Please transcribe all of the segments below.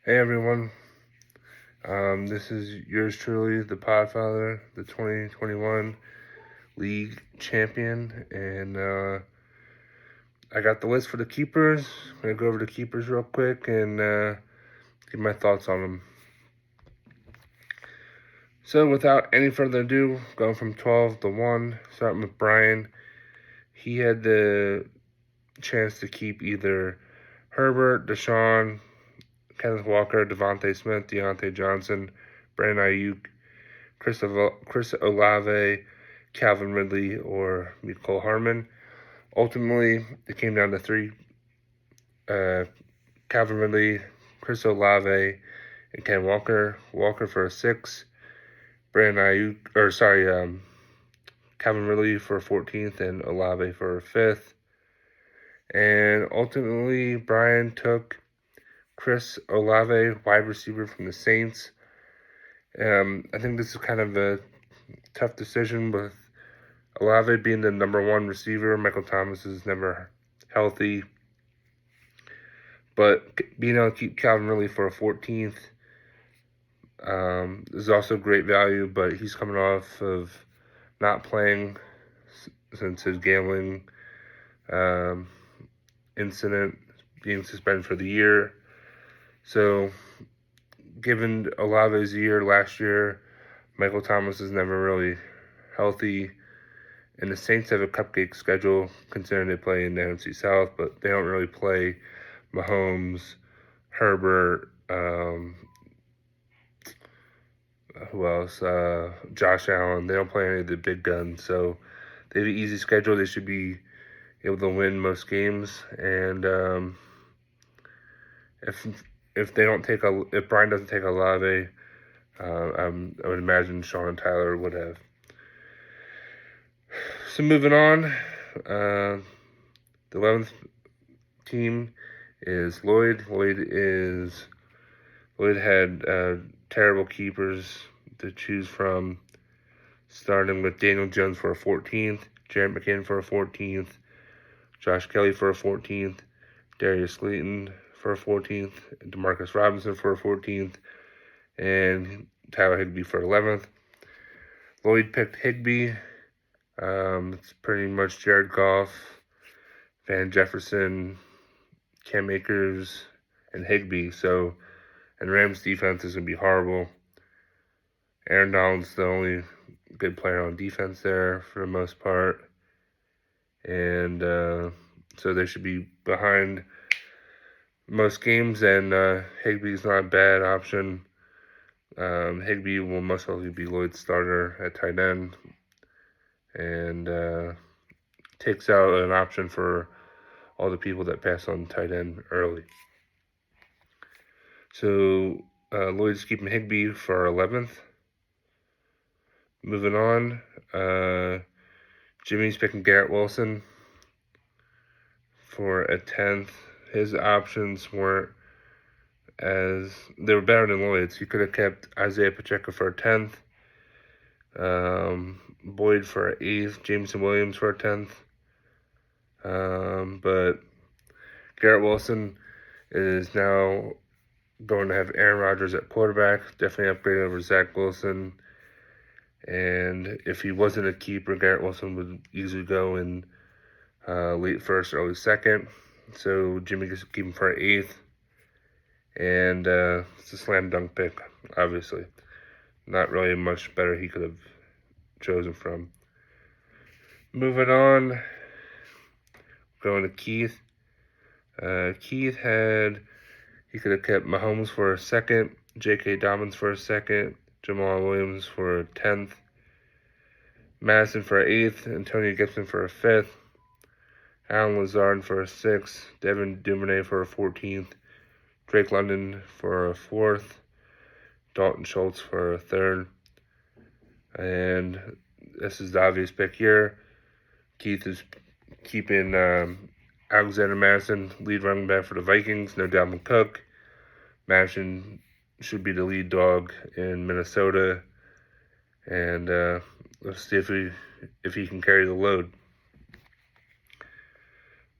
Hey everyone, this is yours truly, the Podfather, the 2021 League Champion, and I got the list for the keepers. I'm gonna go over the keepers real quick and give my thoughts on them. So, without any further ado, going from 12 to 1, starting with Brian. He had the chance to keep either Herbert, Deshaun, Kenneth Walker, Devontae Smith, Deontay Johnson, Brandon Ayuk, Chris Olave, Calvin Ridley, or Mecole Hardman. Ultimately, it came down to three: Calvin Ridley, Chris Olave, and Ken Walker. Walker for a 6, Calvin Ridley for a 14th, and Olave for a 5th. And ultimately, Brian took Chris Olave, wide receiver from the Saints. I think this is kind of a tough decision with Olave being the number one receiver. Michael Thomas is never healthy. But being able to keep Calvin Ridley for a 14th is also great value, but he's coming off of not playing since his gambling incident, being suspended for the year. So, given Olave's year last year, Michael Thomas is never really healthy. And the Saints have a cupcake schedule, considering they play in the NFC South, but they don't really play Mahomes, Herbert, who else? Josh Allen. They don't play any of the big guns, so they have an easy schedule. They should be able to win most games. And if Brian doesn't take Olave, I would imagine Sean and Tyler would have. So moving on, the 11th team is Lloyd. Lloyd had terrible keepers to choose from, starting with Daniel Jones for a 14th, Jarrett McKinnon for a 14th, Josh Kelly for a 14th, Darius Slayton for a 14th, Demarcus Robinson for a 14th, and Tyler Higbee for 11th. Lloyd picked Higbee. It's pretty much Jared Goff, Van Jefferson, Cam Akers, and Higbee. So, and Rams defense is going to be horrible. Aaron Donald's the only good player on defense there for the most part. And so they should be behind most games, and Higbee's not a bad option. Higbee will most likely be Lloyd's starter at tight end, and takes out an option for all the people that pass on tight end early. So Lloyd's keeping Higbee for 11th. Moving on, Jimmy's picking Garrett Wilson for a 10th. His options weren't they were better than Lloyd's. He could have kept Isaiah Pacheco for a 10th, Boyd for an 8th, Jameson Williams for a 10th. But Garrett Wilson is now going to have Aaron Rodgers at quarterback. Definitely upgrade over Zach Wilson. And if he wasn't a keeper, Garrett Wilson would easily go in late first, early second. So Jimmy gets to keep him for an 8th. And it's a slam dunk pick, obviously. Not really much better he could have chosen from. Moving on, going to Keith. Keith he could have kept Mahomes for a 2nd, J.K. Dobbins for a 2nd, Jamal Williams for a 10th, Madison for an 8th, Antonio Gibson for a 5th, Allen Lazard for a 6th, Devin Duvernay for a 14th, Drake London for a 4th, Dalton Schultz for a 3rd. And this is the obvious pick here. Keith is keeping Alexander Madison, lead running back for the Vikings. No Dalvin Cook. Madison should be the lead dog in Minnesota. And let's see if he can carry the load.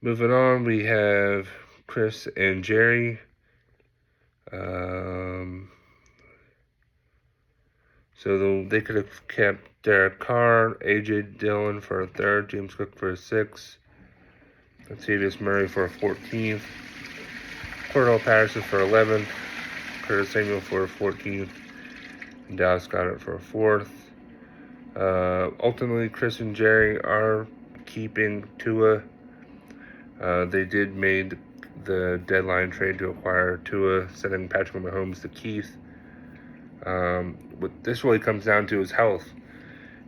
Moving on, we have Chris and Jerry. So they could have kept Derek Carr, A.J. Dillon for a third, James Cook for a sixth, Latavius Murray for a 14th, Cordell Patterson for 11th, Curtis Samuel for a 14th, and Dallas Goedert for a 4th. Ultimately, Chris and Jerry are keeping Tua. They did made the deadline trade to acquire Tua, sending Patrick Mahomes to Keith. What this really comes down to is health.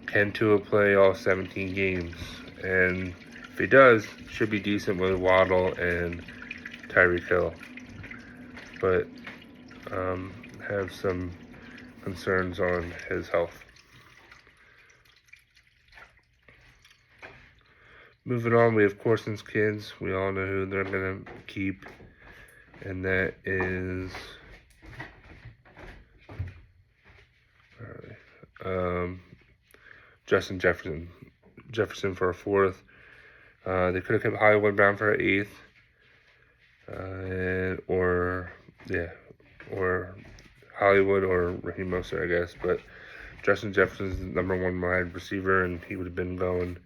Can Tua play all 17 games? And if he does, should be decent with Waddle and Tyreek Hill. But have some concerns on his health. Moving on, we have Corson's kids. We all know who they're going to keep. And that is Justin Jefferson for a 4th. They could have kept Hollywood Brown for an 8th. Or Hollywood or Raheem Mostert, I guess. But Justin Jefferson's the #1 wide receiver, and he would have been going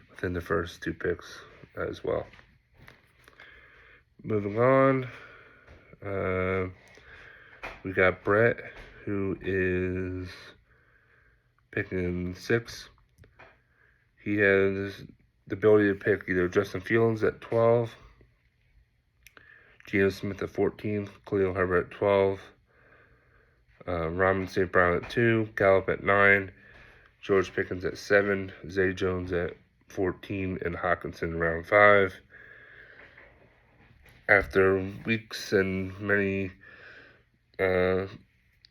within the first 2 picks as well. Moving on, we got Brett, who is picking 6. He has the ability to pick either Justin Fields at 12, Geno Smith at 14, Khalil Herbert at 12, Ramon St. Brown at 2, Gallup at 9, George Pickens at 7, Zay Jones at 14, and Hockenson round 5. After weeks and many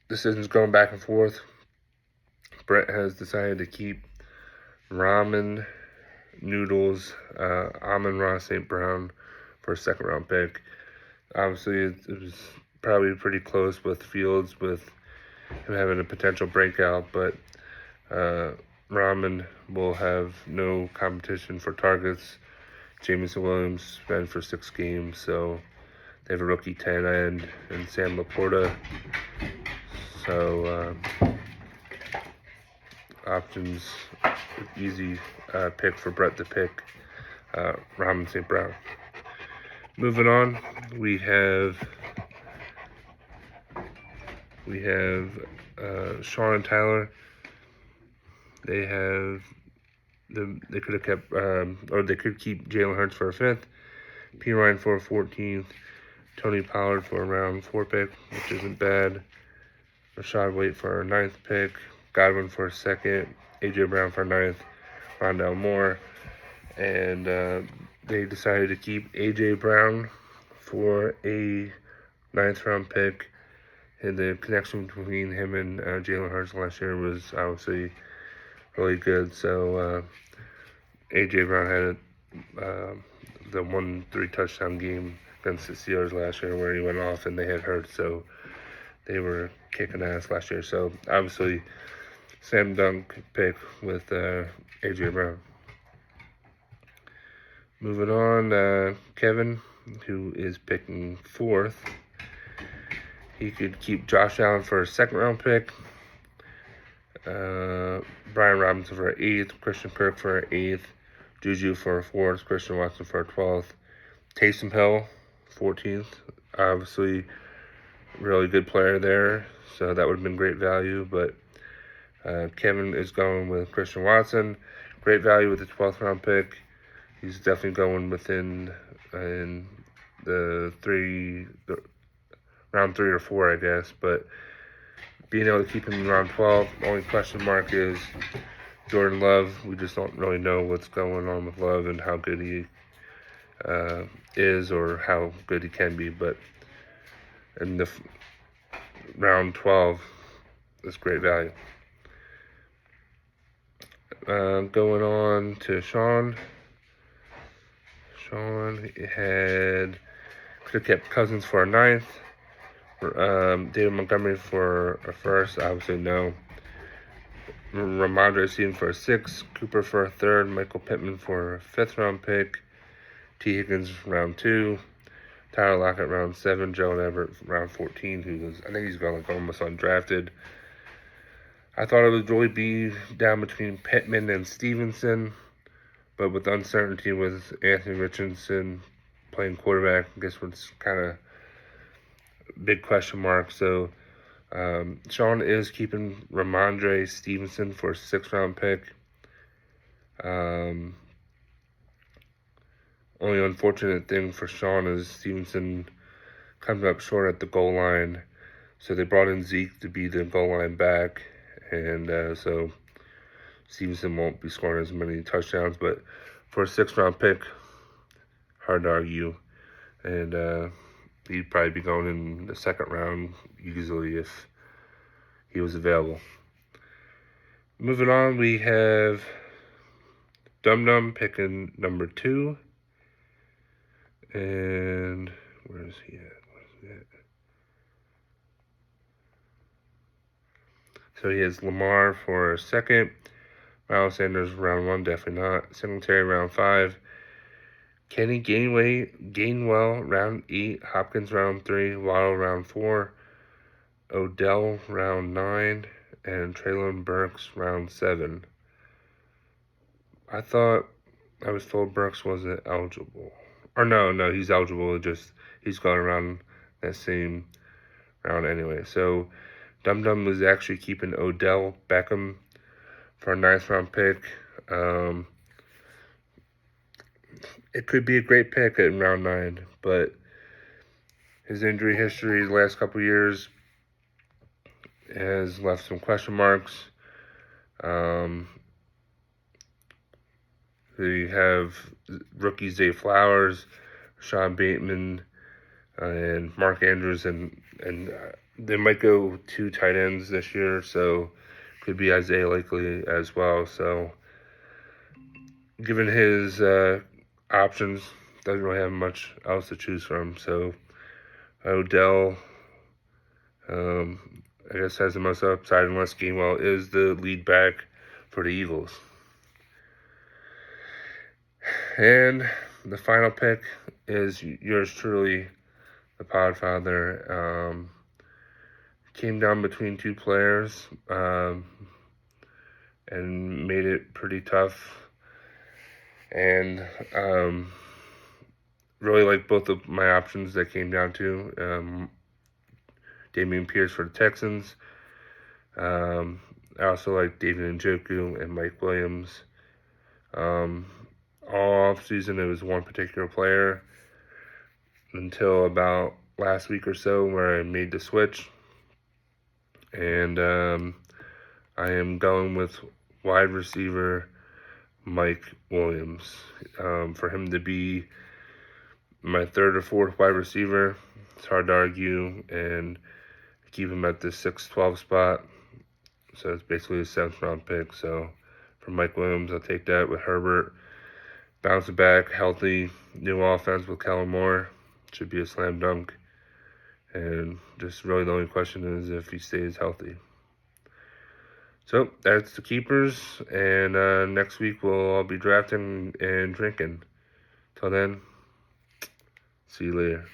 decisions going back and forth, Brett has decided to keep Ramen Noodles, Amon-Ra St. Brown for a 2nd round pick. Obviously, it was probably pretty close with Fields, with him having a potential breakout, but Ramen will have no competition for targets. Jameson Williams suspended for 6 games, so they have a rookie 10 end and Sam Laporta. So options, easy pick for Brett to pick Ramon St. Brown. Moving on, we have Sean and Tyler. They could have kept, or they could keep Jalen Hurts for a 5th, P. Ryan for a 14th, Tony Pollard for a round 4 pick, which isn't bad, Rashad White for a 9th pick, Godwin for a 2nd, A.J. Brown for a 9th, Rondale Moore, and they decided to keep A.J. Brown for a 9th round pick. And the connection between him and Jalen Hurts last year was obviously really good. So A.J. Brown had the 1 3-touchdown game against the Steelers last year where he went off and they had Hurts. So they were kicking ass last year. So obviously, slam dunk pick with A.J. Brown. Moving on, Kevin, who is picking 4th. He could keep Josh Allen for a 2nd round pick, Brian Robinson for an 8th, Christian Kirk for an 8th, Juju for a 4th, Christian Watson for a 12th, Taysom Hill, 14th. Obviously, really good player there, so that would have been great value. But Kevin is going with Christian Watson, great value with the 12th round pick. He's definitely going within in the round 3 or 4, I guess. But being able to keep him in round 12, only question mark is Jordan Love. We just don't really know what's going on with Love and how good he is or how good he can be. But in the round 12, it's great value. Going on to Sean. Sean could have kept Cousins for a 9th. David Montgomery for a 1st, obviously no. Ramondre Stevenson for a 6th, Cooper for a 3rd, Michael Pittman for a 5th round pick, T. Higgins round 2, Tyler Lockett round 7, Gerald Everett round 14, I think he's going like almost undrafted. I thought it would really be down between Pittman and Stevenson, but with uncertainty with Anthony Richardson playing quarterback, I guess was kind of big question mark. So Sean is keeping Ramondre Stevenson for a 6th round pick. Only unfortunate thing for Sean is Stevenson comes up short at the goal line. So they brought in Zeke to be the goal line back. And so Stevenson won't be scoring as many touchdowns. But for a 6th round pick, hard to argue. And he'd probably be going in the 2nd round easily if he was available. Moving on, we have Dum Dum picking number 2. And where is he at? So he has Lamar for 2nd. Miles Sanders round 1, definitely not. Singletary round 5. Kenny Gainwell round 8. Hopkins round 3. Waddle round 4. Odell round 9. And Treylon Burks round 7. I was told Burks wasn't eligible. Or no, he's eligible. He's going around that same round anyway. So Dum Dum was actually keeping Odell Beckham for a 9th round pick. It could be a great pick in round 9, but his injury history the last couple years has left some question marks. We have rookie Zay Flowers, Sean Bateman, and Mark Andrews, and they might go 2 tight ends this year, so could be Isaiah Likely as well. So given his options, doesn't really have much else to choose from. So Odell, I guess, has the most upside unless Gainwell is the lead back for the Eagles. And the final pick is yours truly, the Podfather. Came down between 2 players and made it pretty tough. And really like both of my options that came down to. Dameon Pierce for the Texans. I also like David Njoku and Mike Williams. All offseason, it was one particular player until about last week or so where I made the switch. And I am going with wide receiver Mike Williams. For him to be my 3rd or 4th wide receiver, it's hard to argue, and keep him at the 6-12 spot. So it's basically a 7th round pick. So for Mike Williams, I'll take that with Herbert. Bounce back, healthy, new offense with Kellen Moore. Should be a slam dunk. And just really the only question is if he stays healthy. So that's the keepers. And next week we'll all be drafting and drinking. Till then, see you later.